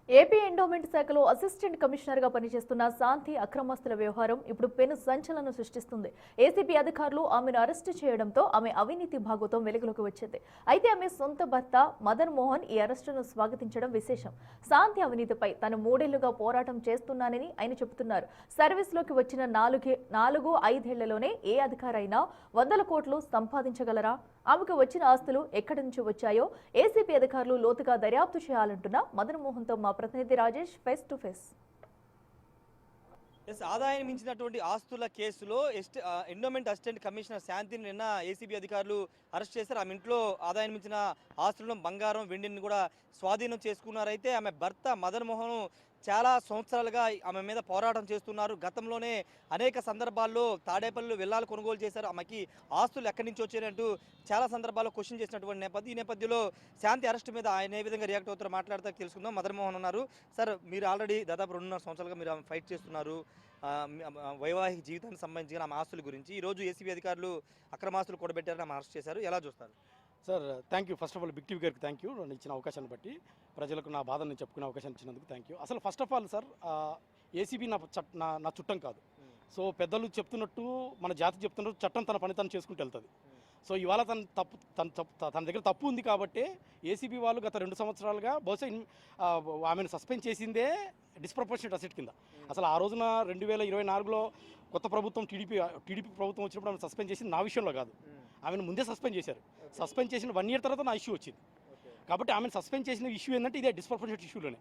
AP endowment శాఖలో assistant కమిషనర్గా పనిచేస్తున్న శాంతి అక్రమస్తుల వ్యవహారం ఇప్పుడు పెను సంచలనం సృష్టిస్తుంది. ఏసీబీ అధికారులు ఆమెను అరెస్టు చేయడంతో ఆమె అవినీతి భాగోతం వెలుగులోకి వచ్చింది. అయితే ఆమె సొంత భర్త మదన్ మోహన్ ఈ అరెస్టును స్వాగతించడం విశేషం. శాంతి అవినీతిపై తాను 3 ఏళ్లుగా పోరాటం చేస్తున్నానని ఆయన చెబుతున్నారు. సర్వీస్లోకి వచ్చిన 4-5 ఏళ్లలోనే ఏ అధికారైనా 100 కోట్లు సంపాదించగలరా? ఆమెకు వచ్చిన ఆస్తులు ఎక్కడి నుంచి వచ్చాయో ఏసీబీ అధికారులు లోతుగా దర్యాప్తు చేయాలంటున్న మదన్ మోహన్తో మా ప్రతినిధి రాజేష్ ఫేస్ టు ఫేస్. ఆదాయం మించినటువంటి ఆస్తుల కేసులో ఎండోమెంట్ అసిస్టెంట్ కమిషనర్ శాంతిని నిన్న ఏసీబీ అధికారులు అరెస్ట్ చేశారు. ఆమె ఇంట్లో ఆదాయం మించిన ఆస్తులను బంగారం వెండిని కూడా స్వాధీనం చేసుకున్నారైతే ఆమె భర్త మదన్ మోహన్ చాలా సంవత్సరాలుగా ఆమె మీద పోరాటం చేస్తున్నారు. గతంలోనే అనేక సందర్భాల్లో తాడేపల్లి విల్లాలు కొనుగోలు చేశారు. ఆమెకి ఆస్తులు ఎక్కడి నుంచి వచ్చాయంటూ చాలా సందర్భాల్లో క్వశ్చన్ చేసినటువంటి ఈ నేపథ్యంలో శాంతి అరెస్ట్ మీద ఆయన ఏ విధంగా రియాక్ట్ అవుతారో మాట్లాడితే తెలుసుకుందాం. మదన్ మోహన్ ఉన్నారు. సార్, మీరు ఆల్రెడీ దాదాపు 2.5 సంవత్సరాలుగా మీరు ఫైట్ చేస్తున్నారు వైవాహిక జీవితానికి సంబంధించిన ఆమె ఆస్తుల గురించి. ఈరోజు ఏసీబీ అధికారులు అక్రమాస్తులు కూడబెట్టారని ఆమె అరెస్ట్ చేశారు. ఎలా చూస్తారు? Sir, thank you. First of all big TV గారికి థ్యాంక్ యూ. నన్ను ఇచ్చిన అవకాశాన్ని బట్టి, ప్రజలకు నా బాధను నేను చెప్పుకునే అవకాశం ఇచ్చినందుకు థ్యాంక్ యూ. అసలు first of all sir, ACB నా చుట్టం కాదు. సో పెద్దలు చెప్తున్నట్టు, మన జాతి చెప్తున్నట్టు చట్టం తన పని తను చేసుకుంటూ వెళ్తుంది. సో ఇవాళ తన దగ్గర తప్పు ఉంది కాబట్టి ఏసీబీ వాళ్ళు గత 2 సంవత్సరాలుగా బహుశా ఆమెను సస్పెండ్ చేసిందే డిస్ప్రపోర్షనేట్ అసెట్ కింద. అసలు ఆ రోజున 2024లో కొత్త ప్రభుత్వం టీడీపీ ప్రభుత్వం వచ్చినప్పుడు ఆమెను సస్పెండ్ చేసింది నా విషయంలో కాదు. ఆమెను ముందే సస్పెండ్ చేశారు. సస్పెండ్ చేసిన 1 ఇయర్ తర్వాత నా ఇష్యూ వచ్చింది. కాబట్టి ఆమెను సస్పెండ్ చేసిన ఇష్యూ ఏంటంటే ఇదే డిస్ప్రపోర్షనేట్ ఇష్యూలోనే.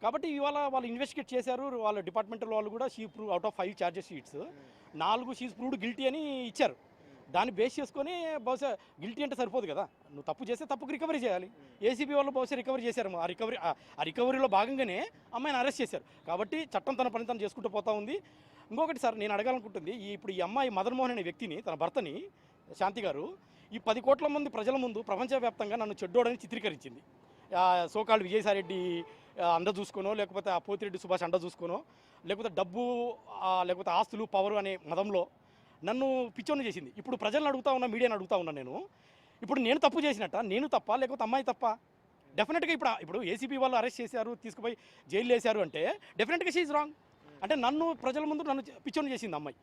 కాబట్టి ఇవాళ వాళ్ళు ఇన్వెస్టిగేట్ చేశారు. వాళ్ళ డిపార్ట్మెంటల్ వాళ్ళు కూడా she prove out of 5 charges sheets 4 she's proved guilty అని ఇచ్చారు. దాన్ని బేస్ చేసుకొని బహుశా గిల్టీ అంటే సరిపోదు కదా, నువ్వు తప్పు చేస్తే తప్పుకు రికవరీ చేయాలి. ఏసీబీ వాళ్ళు బహుశా రికవరీ చేశారు. ఆ రికవరీలో భాగంగానే అమ్మాయిని అరెస్ట్ చేశారు. కాబట్టి చట్టం తన పని తను చేసుకుంటూ పోతా ఉంది. ఇంకొకటి సార్, నేను అడగాలనుకుంటుంది, ఇప్పుడు ఈ అమ్మాయి మదన్ మోహన్ అనే వ్యక్తిని, తన భర్తని శాంతి గారు ఈ 10 కోట్ల మంది ప్రజల ముందు ప్రపంచవ్యాప్తంగా నన్ను చెడ్డోడని చిత్రీకరించింది. సోకాళ్ళు విజయసాయిరెడ్డి అండ చూసుకోనో, లేకపోతే ఆ పోతిరెడ్డి సుభాష్ అండ చూసుకోనో, లేకపోతే డబ్బు, లేకపోతే ఆస్తులు, పవరు అనే మదంలో నన్ను పిచ్చోని చేసింది. ఇప్పుడు ప్రజలను అడుగుతా ఉన్నా, మీడియాని అడుగుతా ఉన్నా, ఇప్పుడు నేను తప్పు చేసినట్ట, నేను తప్ప లేకపోతే అమ్మాయి తప్ప? డెఫినెట్గా ఇప్పుడు ఏసీబీ వాళ్ళు అరెస్ట్ చేశారు, తీసుకుపోయి జైలు వేశారు అంటే డెఫినెట్గా షీ ఈజ్ రాంగ్. అంటే నన్ను ప్రజల ముందు నన్ను పిచ్చోని చేసింది అమ్మాయి.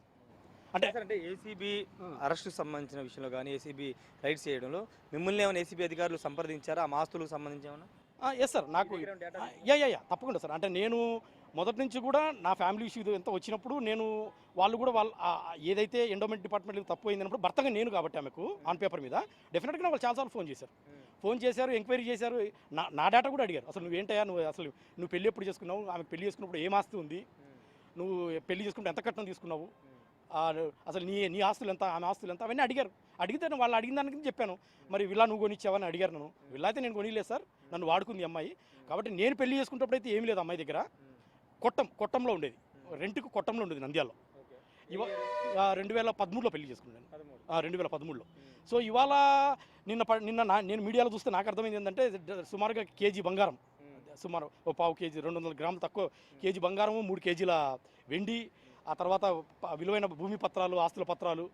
అంటే ఏసీబీ అరెస్టుకు సంబంధించిన విషయంలో కానీ, ఏసీబీ రైడ్స్ చేయడంలో మిమ్మల్ని ఏమైనా ఏసీబీ అధికారులు సంప్రదించారా ఆ ఆస్తులకు సంబంధించి ఏమైనా? ఎస్ సార్, నాకు తప్పకుండా సార్. అంటే నేను మొదటి నుంచి కూడా నా ఫ్యామిలీ ఇష్యూ ఎంత వచ్చినప్పుడు వాళ్ళు కూడా ఏదైతే ఎండోమెంట్ డిపార్ట్మెంట్ తప్పు అయిందన్నప్పుడు భర్తగా నేను కాబట్టి ఆమెకు ఆన్ పేపర్ మీద డెఫినెట్గా వాళ్ళు చాలాసార్లు ఫోన్ చేశారు, ఎంక్వైరీ చేశారు. నా డేటా కూడా అడిగారు. అసలు నువ్వేంటయ్యా, నువ్వు పెళ్లి ఎప్పుడు చేసుకున్నావు, ఆమె పెళ్లి చేసుకున్నప్పుడు ఏం ఆస్తి ఉంది, నువ్వు పెళ్లి చేసుకుంటే ఎంత కట్నం తీసుకున్నావు, అసలు నీ ఆస్తులు ఎంత, ఆమె ఆస్తులు ఎంత, అవన్నీ అడిగారు. అడిగితే వాళ్ళు అడిగిన దానికి చెప్పాను. మరి విల్లా నువ్వు కొనిచ్చావని అడిగారు నన్ను. విల్లా అయితే నేను కొనిలేదు సార్, నన్ను వాడుకుంది అమ్మాయి. కాబట్టి నేను పెళ్లి చేసుకున్నప్పుడు అయితే ఏమీ లేదు అమ్మాయి దగ్గర. కొట్టంలో ఉండేది, రెంట్కు కొట్టంలో ఉండేది నంద్యాలలో. 2013లో పెళ్లి చేసుకున్నాను, 2013లో. సో ఇవాళ నేను మీడియాలో చూస్తే నాకు అర్థమైంది ఏంటంటే సుమారుగా కేజీ బంగారం, సుమారు 1/4 కేజీ, 200 గ్రాములు తక్కువ కేజీ బంగారము, 3 కేజీల వెండి, ఆ తర్వాత విలువైన భూమి పత్రాలు, ఆస్తుల పత్రాలు,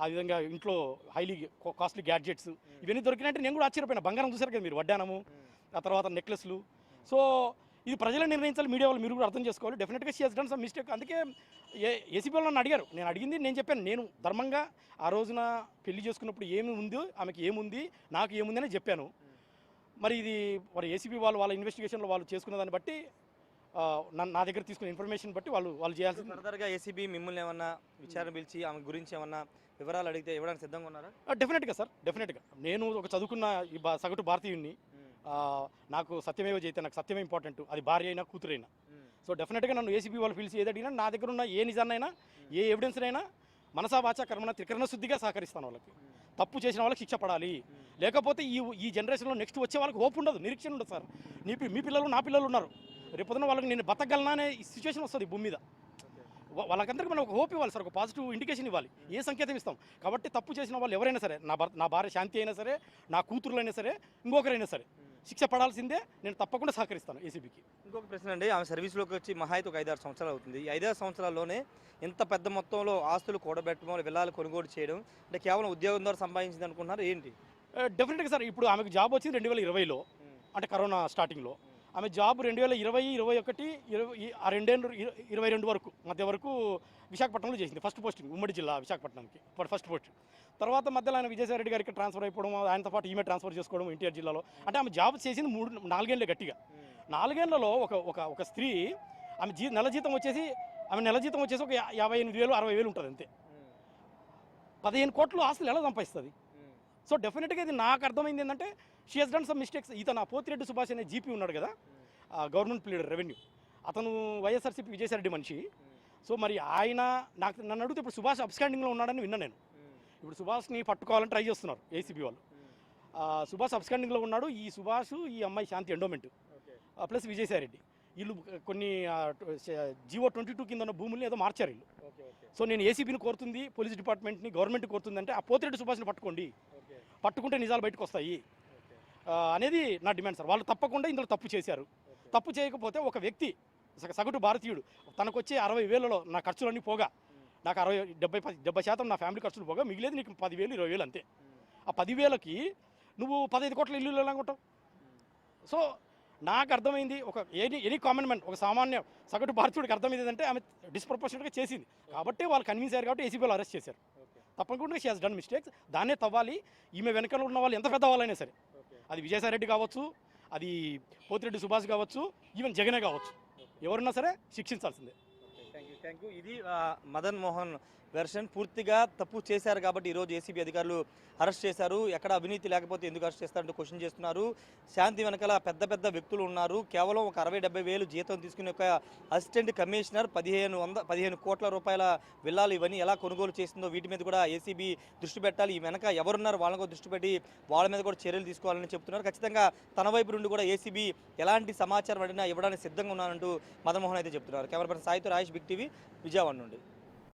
ఆ విధంగా ఇంట్లో హైలీ కాస్ట్లీ గ్యాడ్జెట్స్ ఇవన్నీ దొరికినట్టు నేను కూడా ఆశ్చర్యపోయినా. బంగారం చూసారు కదా మీరు, వడ్డానము, ఆ తర్వాత నెక్లెస్లు. సో ఇది ప్రజలు నిర్ణయించాలి, మీడియా వాళ్ళు మీరు కూడా అర్థం చేసుకోవాలి. డెఫినెట్గా she has done some mistake. అందుకే ఏసీబీ వాళ్ళు నన్ను అడిగారు, నేను అడిగింది నేను చెప్పాను. నేను ధర్మంగా ఆ రోజున పెళ్లి చేసుకున్నప్పుడు ఏమి ఉంది, ఆమెకి ఏముంది, నాకు ఏముంది అని చెప్పాను. మరి ఏసీబీ వాళ్ళ ఇన్వెస్టిగేషన్లో వాళ్ళు చేసుకున్న దాన్ని బట్టి, నా దగ్గర తీసుకున్న ఇన్ఫర్మేషన్ బట్టి వాళ్ళు చేయాల్సింది. ఫర్దర్గా ఏసీబీ మిమ్మల్ని ఏమన్నా విచారణ పిలిచి ఆమె గురించి ఏమన్నా వివరాలు అడిగితే ఇవ్వడానికి సిద్ధంగా ఉన్నారా? డెఫినెట్గా సార్, డెఫినెట్గా. నేను ఒక చదువుకున్న సగటు భారతీయుడిని. నాకు సత్యమేవ జయితే, నాకు సత్యమే ఇంపార్టెంట్, అది భార్య అయినా కూతురైనా. సో డెఫినెట్గా నన్ను ఏసీబీ వాళ్ళు పిలిచి ఏది అడిగినా, నా దగ్గర ఉన్న ఏ నిజాన్నైనా, ఏ ఎవిడెన్స్నైనా మనసా వాచా కర్మణ త్రికరణ శుద్ధిగా సహకరిస్తాను. వాళ్ళకి తప్పు చేసిన వాళ్ళకి శిక్ష పడాలి. లేకపోతే ఈ జనరేషన్లో నెక్స్ట్ వచ్చే వాళ్ళకి హోప్ ఉండదు, నిరీక్షణ ఉండదు సార్. మీ పిల్లలు, నా పిల్లలు ఉన్నారు. రేపొద్దున వాళ్ళకి నేను బతకగలనా అనే సిచ్యువేషన్ వస్తుంది భూమి మీద. వాళ్ళకందరికీ మనం ఒక హోప్ ఇవ్వాలి సార్, ఒక పాజిటివ్ ఇండికేషన్ ఇవ్వాలి, ఏ సంకేతం ఇస్తాం. కాబట్టి తప్పు చేసిన వాళ్ళు ఎవరైనా సరే, నా భార్య శాంతి అయినా సరే, నా కూతురులైనా సరే, ఇంకొకరైనా సరే శిక్ష పడాల్సిందే. నేను తప్పకుండా సహకరిస్తాను ఏసీబీకి. ఇంకొక ప్రశ్న అండి, ఆమె సర్వీస్లోకి వచ్చి మహా అయితే ఒక 5-6 సంవత్సరాలు అవుతుంది. ఈ 5-6 సంవత్సరాల్లోనే ఇంత పెద్ద మొత్తంలో ఆస్తులు కూడబెట్టడం, విల్లాలు కొనుగోలు చేయడం అంటే కేవలం ఉద్యోగం ద్వారా సంపాదించింది అనుకుంటున్నారు ఏంటి? డెఫినెట్గా సార్, ఇప్పుడు ఆమెకు జాబ్ వచ్చింది 2020లో, అంటే కరోనా స్టార్టింగ్లో. ఆమె జాబ్ 2020, 21, ఆ రెండేళ్ళు 22 వరకు మధ్య వరకు విశాఖపట్నంలో చేసింది. ఫస్ట్ పోస్టింగ్ ఉమ్మడి జిల్లా విశాఖపట్నానికి ఫస్ట్ పోస్టింగ్. తర్వాత మధ్యలో ఆయన విజయసాయిరెడ్డి గారికి ట్రాన్స్ఫర్ అయిపోవడం, ఆయనతో పాటు ఈమె ట్రాన్స్ఫర్ చేసుకోవడం ఎన్టీఆర్ జిల్లాలో. అంటే ఆమె జాబ్ చేసింది 4 ఏళ్ళే గట్టిగా. 4 ఏళ్లలో ఒక స్త్రీ ఆమె నెల జీతం వచ్చేసి ఒక 58,000, 60,000 ఉంటుంది అంతే. 15 కోట్లు ఆస్తులు ఎలా సంపాదిస్తుంది? సో డెఫినెట్గా ఇది నాకు అర్థమైంది ఏంటంటే she has done some mistakes. ఇతను పోతిరెడ్డి సుభాష్ అనే జీపీ ఉన్నాడు కదా, గవర్నమెంట్ ప్లీడర్ రెవెన్యూ, అతను వైఎస్ఆర్సీపీ విజయసాయిరెడ్డి మనిషి. సో మరి ఆయన నన్ను అడిగితే ఇప్పుడు సుభాష్ అబ్స్కాండింగ్లో ఉన్నాడని విన్నా నేను. ఇప్పుడు సుభాష్ని పట్టుకోవాలని ట్రై చేస్తున్నారు ఏసీబీ వాళ్ళు. సుభాష్ అబ్స్కాండింగ్లో ఉన్నాడు. ఈ సుభాష్, ఈ అమ్మాయి శాంతి ఎండోమెంట్ ప్లస్ విజయసాయిరెడ్డి వీళ్ళు కొన్ని జీవో 22 కింద ఉన్న భూముల్ని ఏదో మార్చారు వీళ్ళు. సో నేను ఏసీబీని కోరుతుంది, పోలీస్ డిపార్ట్మెంట్ని, గవర్నమెంట్ కోరుతుంది అంటే ఆ పోతిరెడ్డి సుభాష్ని పట్టుకోండి, పట్టుకుంటే నిజాలు బయటకు వస్తాయి అనేది నా డిమాండ్ సార్. వాళ్ళు తప్పకుండా ఇందులో తప్పు చేశారు. తప్పు చేయకపోతే ఒక వ్యక్తి సగటు భారతీయుడు తనకు వచ్చే 60,000లో నా ఖర్చులన్నీ పోగా, నాకు 70% నా ఫ్యామిలీ ఖర్చులు పోగా మిగిలేదు నీకు 10,000, 20,000 అంతే. ఆ 10,000కి నువ్వు 15 కోట్ల ఇల్లు ఎలా కొంటావు? సో నాకు అర్థమైంది ఒక ఎనీ కామన్ మ్యాన్, ఒక సామాన్య సగటు భారతీయుడికి అర్థమైంది అంటే ఆమె డిస్ప్రపోర్షనెట్గా చేసింది కాబట్టి వాళ్ళు కన్విన్స్ అయ్యారు కాబట్టి ఏసీబీలో అరెస్ట్ చేశారు. తప్పకుండా షీ హాస్ డన్ మిస్టేక్స్. దాన్నే తవ్వాలి. ఈమె వెనకాల ఉన్న వాళ్ళు ఎంత పెద్ద వాళ్ళైనా సరే, అది విజయసాయిరెడ్డి కావచ్చు, అది పోతిరెడ్డి సుభాష్ కావచ్చు, ఈవెన్ జగనే కావచ్చు, ఎవరున్నా సరే శిక్షించాల్సిందే. Thank you. ఇది మదన్ మోహన్ వెర్షన్. పూర్తిగా తప్పు చేశారు కాబట్టి ఈరోజు ఏసీబీ అధికారులు అరెస్ట్ చేశారు. ఎక్కడ అవినీతి లేకపోతే ఎందుకు అరెస్ట్ చేస్తారంటూ క్వశ్చన్ చేస్తున్నారు. శాంతి వెనకాల పెద్ద పెద్ద వ్యక్తులు ఉన్నారు. కేవలం ఒక 60-70 వేలు జీతం తీసుకునే ఒక అసిస్టెంట్ కమిషనర్ 15 కోట్ల రూపాయల విల్లాలు ఇవన్నీ ఎలా కొనుగోలు చేసిందో వీటి మీద కూడా ఏసీబీ దృష్టి పెట్టాలి. ఈ వెనక ఎవరున్నారు వాళ్ళని కూడా దృష్టి పెట్టి వాళ్ళ మీద కూడా చర్యలు తీసుకోవాలని చెప్తున్నారు. ఖచ్చితంగా తన వైపు నుండి కూడా ఏసీబీ ఎలాంటి సమాచారం అడిగినా ఇవ్వడానికి సిద్ధంగా ఉన్నారంటూ మదన్ మోహన్ అయితే చెప్తున్నారు. కెమెరా పర్సన్ సాయితో రాజేష్, బిగ్ టీవీ, విజయవాడ నుండి.